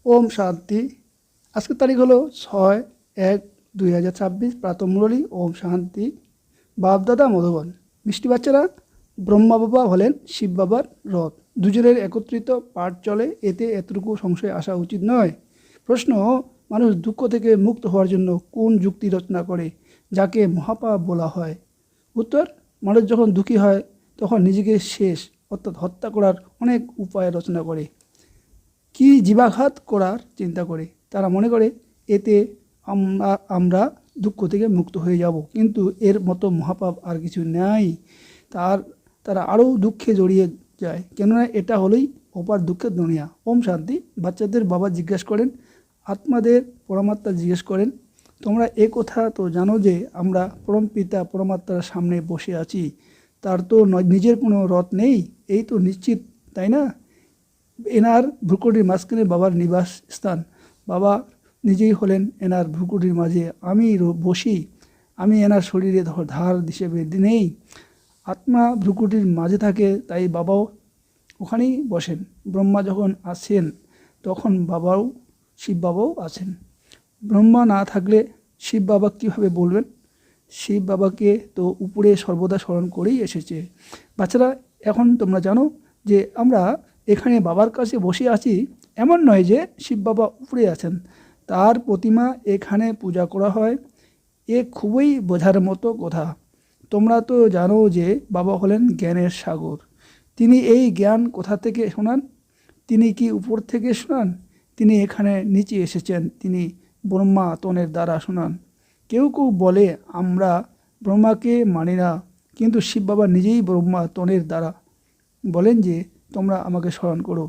ওম শান্তি। আজকের তারিখ হলো 6/1/2026। প্রাতঃ মুরলী। ওম শান্তি। বাপদাদা মধুবন। মিষ্টি বাচ্চারা, ব্রহ্মা বাবা হলেন শিব বাবার রথ। দুজনের একত্রিত পাঠ চলে, এতে এতটুকু সংশয় আসা উচিত নয়। প্রশ্ন: মানুষ দুঃখ থেকে মুক্ত হওয়ার জন্য কোন যুক্তি রচনা করে, যাকে মহাপাপ বলা হয়? উত্তর: মানুষ যখন দুঃখী হয় তখন নিজেকে শেষ অর্থাৎ হত্যা করার অনেক উপায় রচনা করে। কি জীবাঘাত করার চিন্তা করে। তারা মনে করে এতে আমরা দুঃখ থেকে মুক্ত হয়ে যাব, কিন্তু এর মতো মহাপাপ আর কিছু নেই। তারা আরও দুঃখে জড়িয়ে যায়, কেননা এটা হলোই অপার দুঃখের দুনিয়া। ওম শান্তি। বাচ্চাদের বাবা জিজ্ঞেস করেন, আত্মাদের পরমাত্মা জিজ্ঞেস করেন, তোমরা এ কথা তো জানো যে আমরা পরম পিতা পরমাত্মার সামনে বসে আছি, তার তো নিজের কোনো রথ নেই, এই তো নিশ্চিত, তাই না? এনার ভ্রুকুটির মাঝখানে বাবার নিবাস স্থান। বাবা নিজেই হলেন এনার ভ্রুকুটির মাঝে। আমি বসি, আমি এনার শরীরে ধার হিসেবে নেই। আত্মা ভ্রুকুটির মাঝে থাকে, তাই বাবাও ওখানেই বসেন। ব্রহ্মা যখন আসেন তখন শিব বাবাও আছেন। ব্রহ্মা না থাকলে শিব বাবা কীভাবে বলবেন? শিব বাবাকে তো উপরে সর্বদা স্মরণ করেই এসেছে। বাচ্চারা, এখন তোমরা জানো যে আমরা এখানে বাবার কাছে বসে আছি, এমন নয় যে শিব বাবা উপরে আছেন। তার প্রতিমা এখানে পূজা করা হয়। এ খুবই বোঝার মতো কথা। তোমরা তো জানো যে বাবা হলেন জ্ঞানের সাগর। তিনি এই জ্ঞান কোথা থেকে শোনান? তিনি কি উপর থেকে শোনান? তিনি এখানে নিচে এসেছেন, তিনি ব্রহ্মা তনের দ্বারা শোনান। কেউ কেউ বলে আমরা ব্রহ্মাকে মানি না, কিন্তু শিব বাবা নিজেই ব্রহ্মা তনের দ্বারা বলেন যে তোমরা আমাকে স্মরণ করো।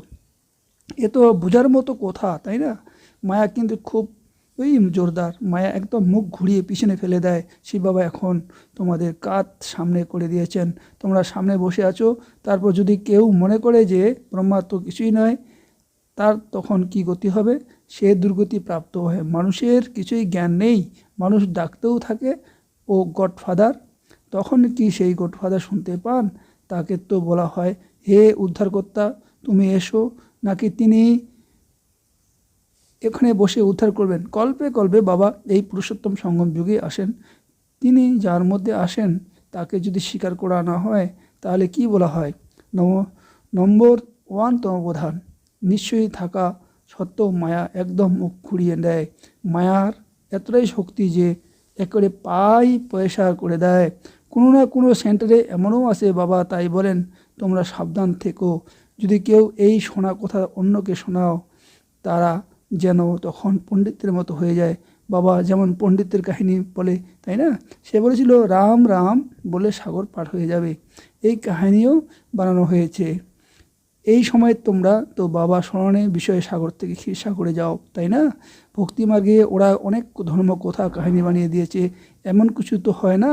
এ তো বোঝার মতো কথা, তাই না? মায়া কিন্তু খুব জোরদার। মায়া একদম মুখ ঘুরিয়ে পিছনে ফেলে দেয়। শিব বাবা এখন তোমাদের কাঁধ সামনে করে দিয়েছেন, তোমরা সামনে বসে আছো। তারপর যদি কেউ মনে করে যে ব্রহ্মা তো কিছুই নয়, তার তখন কি গতি হবে? সে দুর্গতি প্রাপ্ত হয়। মানুষের কিছুই জ্ঞান নেই, মানুষ ডাকতেও থাকে ও গডফাদার। তখন কি সেই গডফাদার শুনতে পান? তাকে তো বলা হয়, হে উদ্ধারকর্তা, তুমি এসো, নাকি তিনি এখানে বসে উদ্ধার করবেন? কল্পে কল্পে বাবা এই পুরুষোত্তম সঙ্গম যুগে আসেন। তিনি যার মধ্যে আসেন তাকে যদি স্বীকার করা না হয়, তাহলে কি বলা হয়? নম্বর 1 তমপ্রধান। নিশ্চয়ই থাকা সত্ত্বেও মায়া একদম মুখ ঘুরিয়ে দেয়। মায়ার এতটাই শক্তি যে একেবারে পয়সা করে দেয়। কোনো না কোনো সেন্টারে এমনও আছে বাবা তাই বলেন, তোমরা সাবধান থেকো। যদি কেউ এই শোনা কথা অন্যকে শোনাও, তারা যেন তখন পণ্ডিতের মতো হয়ে যায়। বাবা যেমন পণ্ডিতের কাহিনী বলে, তাই না? সে বলেছিল রাম রাম বলে সাগর পার হয়ে যাবে। এই কাহিনীও বানানো হয়েছে। এই সময় তোমরা তো বাবা স্মরণে বিষয়ে সাগর থেকে ক্ষীরসাগরে যাও, তাই না? ভক্তিমার্গে ওরা অনেক ধর্ম কথা কাহিনী বানিয়ে দিয়েছে, এমন কিছু তো হয় না।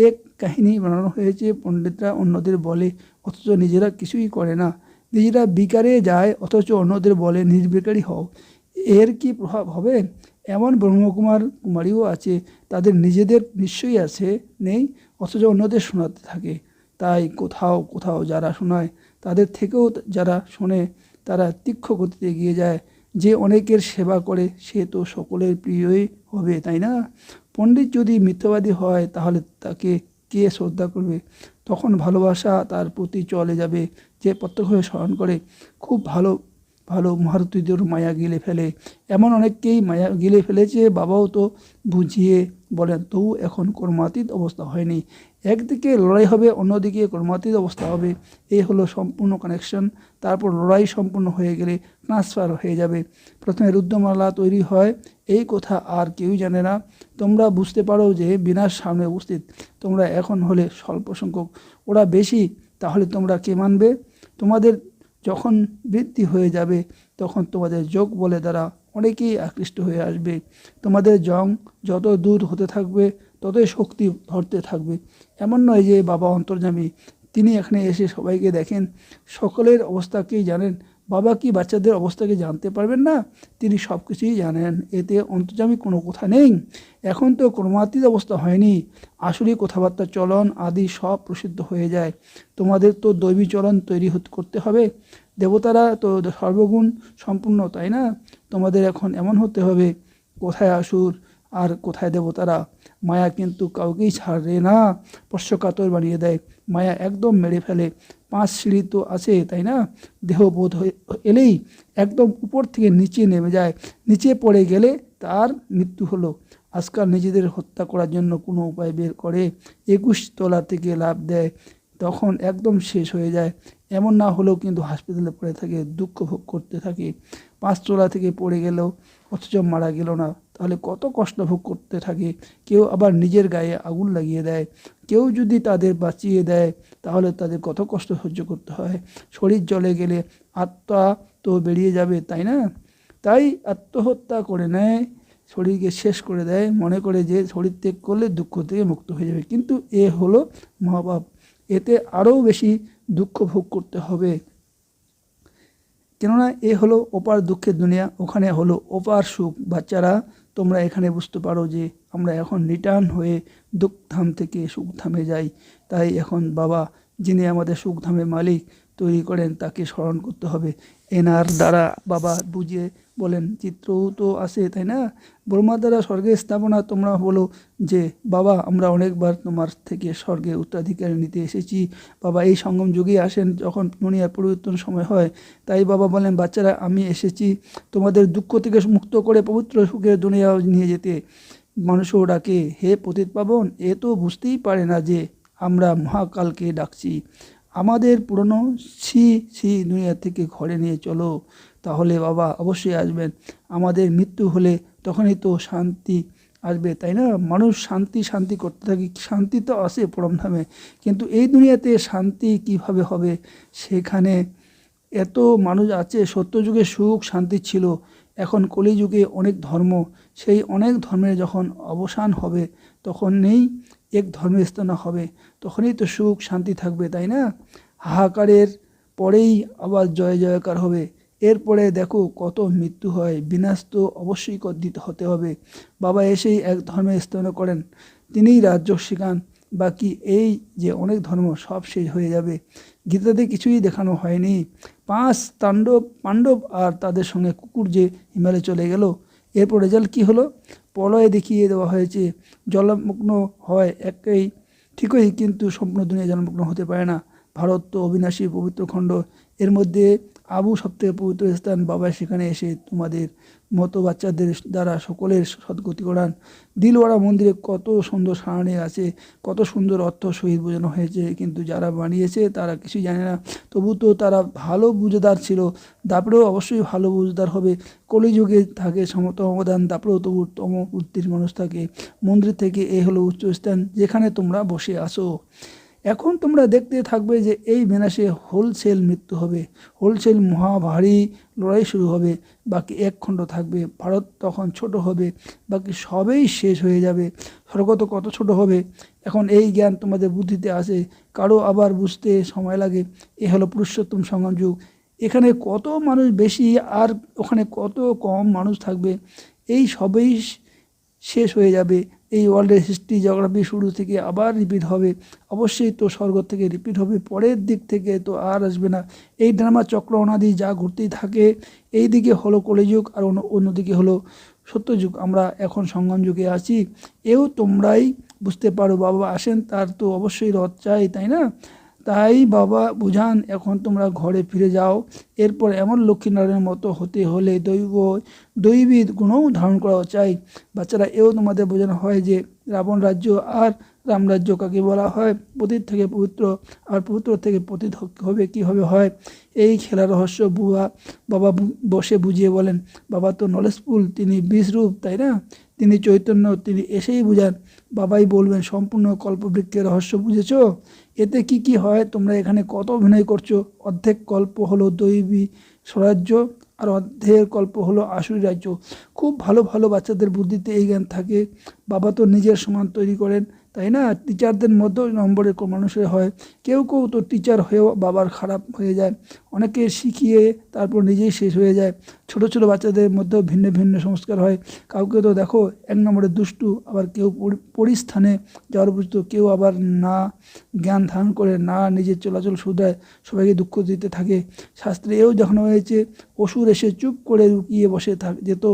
এক কাহিনী বানানো হয়েছে, পণ্ডিতরা অন্যদের বলে, অথচ নিজেরা কিছুই করে না। নিজেরা বিকারে যায়, অথচ অন্যদের বলে নির্বিকারী হও। এর কি প্রভাব হবে? এমন ব্রহ্মকুমার কুমারীও আছে, তাদের নিজেদের নিশ্চয়ই আছে, নেই, অথচ অন্যদের শোনাতে থাকে। তাই কোথাও কোথাও যারা শোনায়, তাদের থেকেও যারা শোনে, তারা তীক্ষ্ণ গতিতে এগিয়ে যায়। যে অনেকের সেবা করে সে তো সকলের প্রিয়ই হবে, তাই না? পণ্ডিত যদি মিথ্যাবাদী হয় তাহলে তাকে কে শ্রদ্ধা করবে? তখন ভালোবাসা তার প্রতি চলে যাবে। যে প্রত্যক্ষভাবে স্মরণ করে, খুব ভালো ভালো মহারথীদের মায়া গিলে ফেলে। এমন অনেককেই মায়া গিলে ফেলেছে, বাবাও তো বুঝিয়ে বলেন, তবু এখন কর্মাতীত অবস্থা হয়নি। একদিকে লড়াই হবে, অন্যদিকে কর্মাতীত অবস্থা হবে। এই হলো সম্পূর্ণ কানেকশন। তারপর লড়াই সম্পূর্ণ হয়ে গেলে ট্রান্সফার হয়ে যাবে। প্রথমে রুদ্রমালা তৈরি হয়, এই কথা আর কেউই জানে না। তোমরা বুঝতে পারো যে বিনাশ সামনে উপস্থিত। তোমরা এখন হলে স্বল্প সংখ্যক, ওরা বেশি, তাহলে তোমরা কে মানবে? তোমাদের যখন বৃদ্ধি হয়ে যাবে তখন তোমাদের যোগ বলে দ্বারা অনেকেই আকৃষ্ট হয়ে আসবে। তোমাদের জং যত দূর হতে থাকবে ততই শক্তি ধরতে থাকবে। এমন নয় যে বাবা অন্তর্যামী, তিনি এখানে এসে সবাইকে দেখেন, সকলের অবস্থাকেই জানেন। বাবা কি বাচ্চাদের অবস্থাকে জানতে পারবেন না? তিনি সব কিছুই জানেন, এতে অন্তর্যামী কোনো কথা নেই। এখন তো ক্রমাতীত অবস্থা হয়নি, আসলে কথাবার্তা চলন আদি সব প্রসিদ্ধ হয়ে যায়। তোমাদের তো দৈবী চলন তৈরি করতে হবে। দেবতারা তো সর্বগুণ সম্পূর্ণ, তাই না? তোমাদের এখন এমন হতে হবে, কোথায় আসুর আর কোথায় দেবতারা। মায়া কিন্তু কাউকেই ছাড়ে না, স্পর্শকাতর বানিয়ে দেয়। মায়া একদম মেরে ফেলে। 5 সিঁড়ি তো আছে, তাই না? দেহবোধ এলেই একদম উপর থেকে নিচে নেমে যায়, নিচে পড়ে গেলে তার মৃত্যু হলো। আজকাল নিজেদের হত্যা করার জন্য কোনো উপায় বের করে 21 তলা থেকে লাফ দেয়, তখন একদম শেষ হয়ে যায়। এমন না হলেও কিন্তু হাসপাতালে পড়ে থাকে, দুঃখ ভোগ করতে থাকে। 5 তলা থেকে পড়ে গেলেও অথচ মারা গেল না, তাহলে কত কষ্ট ভোগ করতে থাকে। কেউ আবার নিজের গায়ে আগুন লাগিয়ে দেয়। কেউ যদি তাদের বাঁচিয়ে দেয় তাহলে তাদের কত কষ্ট সহ্য করতে হয়। শরীর জ্বলে গেলে আত্মা তো বেরিয়ে যাবে, তাই না? তাই আত্মহত্যা করে নেয়, শরীরকে শেষ করে দেয়, মনে করে যে শরীর ত্যাগ করলে দুঃখ থেকে মুক্ত হয়ে যাবে। কিন্তু এ হলো মহাপাপ, এতে আরও বেশি দুঃখ ভোগ করতে হবে। কেননা এ হলো ওপার দুঃখের দুনিয়া, ওখানে হলো ওপার সুখ। বাচ্চারা, তোমরা এখানে বুঝতে পারো যে আমরা এখন রিটার্ন হয়ে দুঃখধাম থেকে সুখধামে যাই। তাই এখন বাবা, যিনি আমাদের সুখধামের মালিক তৈরি করেন, তাকে স্মরণ করতে হবে। এনার দ্বারা বাবা বুঝিয়ে বলেন, চিত্রও তো আসে, তাই না? ব্রহ্মার দ্বারা স্বর্গের স্থাপনা। তোমরা বলো যে বাবা, আমরা অনেকবার তোমার থেকে স্বর্গে উত্তরাধিকার নিতে এসেছি। বাবা এই সঙ্গম যুগে আসেন যখন দুনিয়ার পরিবর্তন সময় হয়। তাই বাবা বলেন, বাচ্চারা, আমি এসেছি তোমাদের দুঃখ থেকে মুক্ত করে পবিত্র সুখের দুনিয়া নিয়ে যেতে। মানুষও ডাকে, হে পতিত পাবন, এ তো বুঝতেই পারে না যে আমরা মহাকালকে ডাকছি। আমাদের পুরনো ছি দুনিয়া থেকে ঘরে নিয়ে চলো। তাহলে বাবা অবশ্যই আসবেন। আমাদের মৃত্যু হলে তখনই তো শান্তি আসবে, তাই না? মানুষ শান্তি শান্তি করতে থাকে, শান্তি তো আসে পরমধামে, কিন্তু এই দুনিয়াতে শান্তি কিভাবে হবে? সেখানে এত মানুষ আছে। সত্যযুগে সুখ শান্তি ছিল, এখন কলিযুগে অনেক ধর্ম। সেই অনেক ধর্মের যখন অবসান হবে, তখন নেই এক ধর্মের স্থাপনা হবে, তখনই তো সুখ শান্তি থাকবে, তাই না? হাহাকারের পরেই আবার জয় জয়কার হবে। এরপরে দেখো কত মৃত্যু হয়, বিনাশ তো অবশ্যই দিতে হতে হবে। বাবা এসেই এক ধর্মের স্থাপনা করেন, তিনিই রাজ্য শেখান। বাকি এই যে অনেক ধর্ম সব শেষ হয়ে যাবে। গীতাতে কিছুই দেখানো হয়নি। 5 পাণ্ডব আর তাদের সঙ্গে কুকুর যে হিমালয়ে চলে গেল, এরপর রেজাল্ট কী হলো? প্রলয়ে দেখিয়ে দেওয়া হয়েছে। জলমগ্ন হয় একই ঠিকই, কিন্তু সম্পূর্ণ দুনিয়া জলমগ্ন হতে পারে না। ভারত তো অবিনাশী পবিত্র খণ্ড, এর মধ্যে আবু সবথেকে পবিত্র স্থান। বাবা সেখানে এসে তোমাদের মতো বাচ্চাদের দ্বারা সকলের সদ্গতি করান। দিলওয়াড়া মন্দিরে কত সুন্দর সারণী আছে, কত সুন্দর অর্থ সহিত বোঝানো হয়েছে, কিন্তু যারা বানিয়েছে তারা কিছুই জানে না। তবু তো তারা ভালো বুঝদার ছিল, দাপড়েও অবশ্যই ভালো বুঝদার হবে। কলিযুগে থাকে সমতমদান, দাপড়েও তবু তম বুদ্ধির মানুষ থাকে। মন্দির থেকে এ হলো উচ্চ স্থান, যেখানে তোমরা বসে আসো। এখন তোমরা দেখতে থাকবে যে এই বিনাশে হোলসেল মৃত্যু হবে, হোলসেল মহাভারী লড়াই শুরু হবে। বাকি এক খণ্ড থাকবে, ভারত তখন ছোট হবে, বাকি সবই শেষ হয়ে যাবে। স্বর্গ তো কত ছোট হবে। এখন এই জ্ঞান তোমাদের বুদ্ধিতে আসে, কারো আবার বুঝতে সময় লাগে। এ হলো পুরুষোত্তম সঙ্গম যুগ। এখানে কত মানুষ বেশি আর ওখানে কত কম মানুষ থাকবে, এই সবই শেষ হয়ে যাবে। এই ওয়ার্ল্ডের হিস্ট্রি জিওগ্রাফি শুরু থেকে আবার রিপিট হবে। অবশ্যই তো স্বর্গ থেকে রিপিট হবে, পরের দিক থেকে তো আর আসবে না। এই ড্রামা চক্র অনাদি যা ঘুরতেই থাকে। এই দিকে হলো কলিযুগ আর অন্যদিকে হলো সত্যযুগ। আমরা এখন সঙ্গম যুগে আছি, এও তোমরাই বুঝতে পারো। বাবা আসেন, তার তো অবশ্যই রথ চাই, তাই না? তাই বাবা বুঝান, এখন তোমরা ঘরে ফিরে যাও। এরপর এমন লক্ষ্মীনারায়ণের মতো হতে হলে দৈবী গুণও ধারণ করা চাই। বাচ্চারা, এও তোমাদের বোঝানো হয় যে রাবণ রাজ্য আর রামরাজ্য কাকে বলা হয়। পতিত থেকে পবিত্র আর পবিত্র থেকে পতিত হবে কীভাবে হয়, এই খেলার রহস্য বাবা বসে বুঝিয়ে বলেন। বাবা তো নলেজফুল, তিনি বিষরূপ, তাই না? তিনি চৈতন্য, তিনি এসেই বুঝান। বাবাই বলবেন, সম্পূর্ণ কল্পবৃক্ষের রহস্য বুঝেছ? এতে কি কি হয়? তোমরা এখানে কত অভিনয় করছো। অর্ধেক কল্প হলো দৈবী স্বরাজ্য আর অর্ধেক কল্প হলো আসুরি রাজ্য। খুব ভালো ভালো বাচ্চাদের বুদ্ধিতে এই জ্ঞান থাকে। বাবা তো নিজের সমান তৈরি করেন, তাই না? টিচারদের মধ্যেও নম্বরের মানুষের হয়। কেউ কেউ তো টিচার হয়েও বাবার খারাপ হয়ে যায়, অনেকে শিখিয়ে তারপর নিজেই শেষ হয়ে যায়। ছোট ছোট বাচ্চাদের মধ্যেও ভিন্ন ভিন্ন সংস্কার হয়। কাউকে তো দেখো 1 নম্বরে দুষ্টু, আবার কেউ পরিস্থানে যাওয়ার উপযুক্ত, কেউ আবার না জ্ঞান ধারণ করে, না নিজের চলাচল শুধরায়, সবাইকে দুঃখ দিতে থাকে। শাস্ত্রে এও দেখানো হয়েছে, অসুর এসে চুপ করে লুকিয়ে বসে যেত,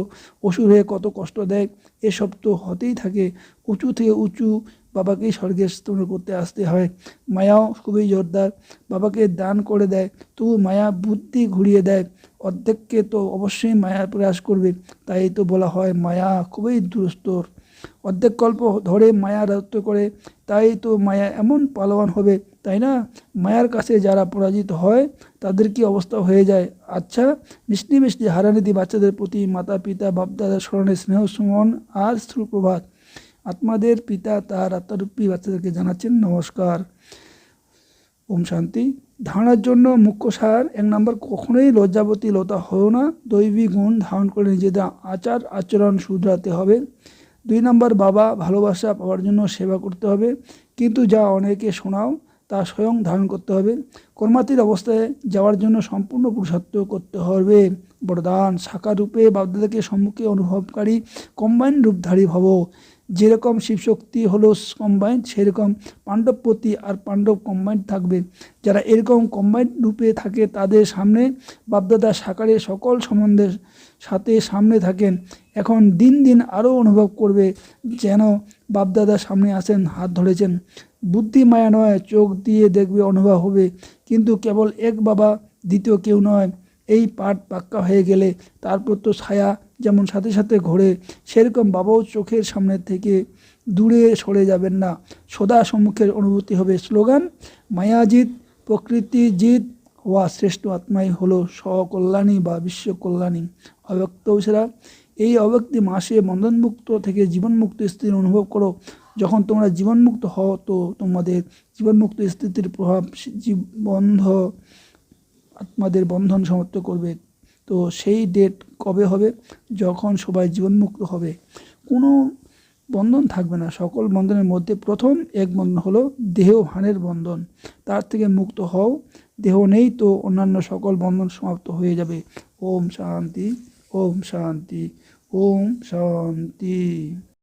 অসুর হয়ে কত কষ্ট দেয়। এসব তো হতেই থাকে। উঁচু থেকে উঁচু বাবাকেই স্বর্গের স্তর করতে আসতে হয়। মায়াও খুবই জোরদার, বাবাকে দান করে দেয়, তবু মায়া বুদ্ধি ঘুরিয়ে দেয়। অর্ধেককে তো অবশ্যই মায়ার প্রয়াস করবে, তাই তো বলা হয় মায়া খুবই দুস্তর। অর্ধেক কল্প ধরে মায়া রাজত্ব করে, তাই তো মায়া এমন পালোয়ান হবে, তাই না? মায়ার কাছে যারা পরাজিত হয় তাদের কি অবস্থা হয়ে যায়। আচ্ছা, মিষ্টি মিষ্টি হারানিধি বাচ্চাদের প্রতি মাতা পিতা বাপদাদার স্মরণে স্নেহ সুমন আর সুপ্রভাত। আত্মাদের পিতা তার আত্মারূপী বাচ্চাদেরকে জানাচ্ছেন নমস্কার। ওম শান্তি। ধারণার জন্য মুখ্য সার: 1 নম্বর, কখনোই লজ্জাবতী লতা হও না। দৈবী গুণ ধারণ করে নিজেদের আচার আচরণ শুধরাতে হবে। 2 নম্বর, বাবা ভালোবাসা পাওয়ার জন্য সেবা করতে হবে, কিন্তু যা অনেকে শোনাও তা স্বয়ং ধারণ করতে হবে। কর্মাতীত অবস্থায় যাওয়ার জন্য সম্পূর্ণ পুরুষার্থ করতে হবে। বরদান: সাকার রূপে বাপদাদাকে সম্মুখে অনুভবকারী কম্বাইন রূপধারী ভব। যেরকম শিবশক্তি হলো কম্বাইন্ড, সেরকম পাণ্ডবপতি আর পাণ্ডব কম্বাইন্ড থাকবে। যারা এরকম কম্বাইন্ড রূপে থাকে তাদের সামনে বাপদাদা সাকারের সকল সম্বন্ধের সাথে সামনে থাকেন। এখন দিন দিন আরও অনুভব করবে যেন বাপদাদার সামনে আসেন, হাত ধরেছেন। বুদ্ধি মায়া নয়, চোখ দিয়ে দেখবে, অনুভব হবে। কিন্তু কেবল এক বাবা, দ্বিতীয় কেউ নয়। এই পাঠ পাক্কা হয়ে গেলে তারপর তো ছায়া যেমন সাথে সাথে ঘোরে, সেরকম বাবাও চোখের সামনে থেকে দূরে সরে যাবেন না, সদা সম্মুখের অনুভূতি হবে। স্লোগান: মায়াজিৎ প্রকৃতি জিৎ হওয়া শ্রেষ্ঠ আত্মাই হলো সকল্যাণী বা বিশ্ব কল্যাণী। অব্যক্ত সেরা এই অব্যক্তি মাসে বন্ধনমুক্ত থেকে জীবনমুক্ত স্থিতি অনুভব করো। যখন তোমরা জীবনমুক্ত হও তো তোমাদের জীবনমুক্ত স্থিতির প্রভাব বন্ধ আত্মাদের বন্ধন সমাপ্ত করবে। তো সেই ডেট কবে হবে? যখন সবাই জীবনমুক্ত হবে, কোনো বন্ধন থাকবে না। সকল বন্ধনের মধ্যে প্রথম এক বন্ধন হলো দেহভানের বন্ধন, তার থেকে মুক্ত হও। দেহ নেই তো অন্যান্য সকল বন্ধন সমাপ্ত হয়ে যাবে। ওম শান্তি, ওম শান্তি, ওম শান্তি।